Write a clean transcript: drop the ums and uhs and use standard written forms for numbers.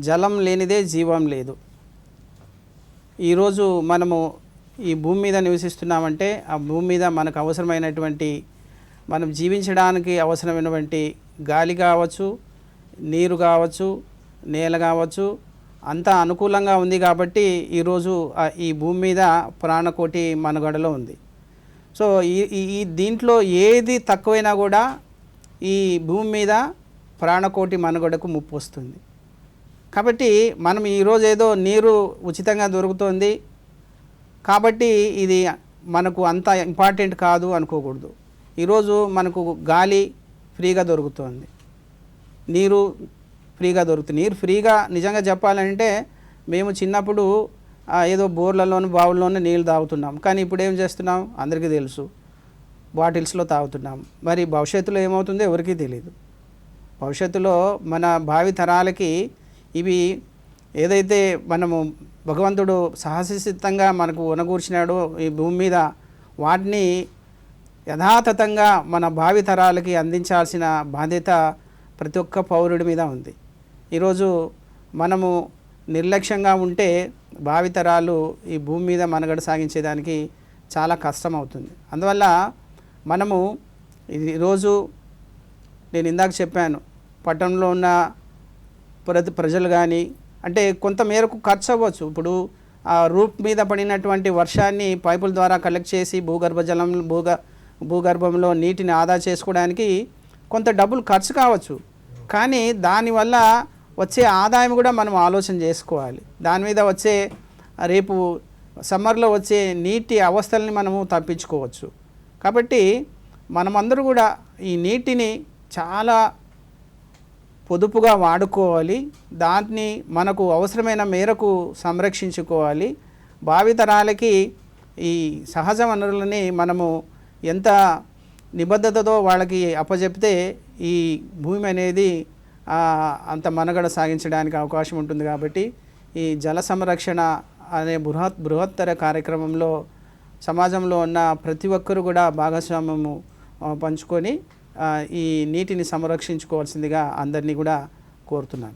జలం లేనిదే జీవం లేదు. ఈరోజు మనము ఈ భూమి మీద నివసిస్తున్నామంటే ఆ భూమి మీద మనకు అవసరమైనటువంటి మనం జీవించడానికి అవసరమైనటువంటి గాలి కావచ్చు, నీరు కావచ్చు, నేల కావచ్చు, అంతా అనుకూలంగా ఉంది కాబట్టి ఈరోజు ఈ భూమి మీద ప్రాణకోటి మనుగడలో ఉంది. సో ఈ దీంట్లో ఏది తక్కువైనా కూడా ఈ భూమి మీద ప్రాణకోటి మనుగడకు ముప్పు వస్తుంది. కాబట్టి మనం ఈరోజు ఏదో నీరు ఉచితంగా దొరుకుతుంది కాబట్టి ఇది మనకు అంత ఇంపార్టెంట్ కాదు అనుకోకూడదు. ఈరోజు మనకు గాలి ఫ్రీగా దొరుకుతుంది, నీరు ఫ్రీగా దొరుకుతుంది. నీరు ఫ్రీగా నిజంగా చెప్పాలంటే మేము చిన్నప్పుడు ఏదో బోర్లలోనూ బావుల్లోనూ నీళ్ళు తాగుతున్నాం. కానీ ఇప్పుడు ఏం చేస్తున్నాం అందరికీ తెలుసు, బాటిల్స్లో తాగుతున్నాం. మరి భవిష్యత్తులో ఏమవుతుందో ఎవరికీ తెలియదు. భవిష్యత్తులో మన భావి తరాలకి ఇవి ఏదైతే మనము భగవంతుడు సాహసితంగా మనకు ఉనగూర్చినాడో ఈ భూమి మీద వాటిని యథాతథంగా మన భావి తరాలకి అందించాల్సిన బాధ్యత ప్రతి ఒక్క పౌరుడి మీద ఉంది. ఈరోజు మనము నిర్లక్ష్యంగా ఉంటే భావితరాలు ఈ భూమి మీద మనుగడ సాగించేదానికి చాలా కష్టం అవుతుంది. అందువల్ల మనము ఈరోజు నేను ఇందాక చెప్పాను, పట్టణంలో ఉన్న ప్రజలు కానీ అంటే కొంత మేరకు ఖర్చు అవ్వచ్చు. ఇప్పుడు ఆ రూఫ్ మీద పడినటువంటి వర్షాన్ని పైపుల ద్వారా కలెక్ట్ చేసి భూగర్భంలో నీటిని ఆదా చేసుకోవడానికి కొంత డబ్బులు ఖర్చు కావచ్చు. కానీ దానివల్ల వచ్చే ఆదాయం కూడా మనం ఆలోచన చేసుకోవాలి. దాని మీద వచ్చే రేపు సమ్మర్లో వచ్చే నీటి అవస్థల్ని మనము తప్పించుకోవచ్చు. కాబట్టి మనమందరూ కూడా ఈ నీటిని చాలా పొదుపుగా వాడుకోవాలి, దాన్ని మనకు అవసరమైన మేరకు సంరక్షించుకోవాలి. భావితరాలకి ఈ సహజ వనరులని మనము ఎంత నిబద్ధతతో వాళ్ళకి అప్పచెప్తే ఈ భూమి అనేది అంత మనుగడ సాగించడానికి అవకాశం ఉంటుంది. కాబట్టి ఈ జల సంరక్షణ అనే బృహత్తర కార్యక్రమంలో సమాజంలో ఉన్న ప్రతి ఒక్కరు కూడా భాగస్వామ్యము పంచుకొని ఈ నీటిని సంరక్షించుకోవాల్సిందిగా అందరినీ కూడా కోరుతున్నాను.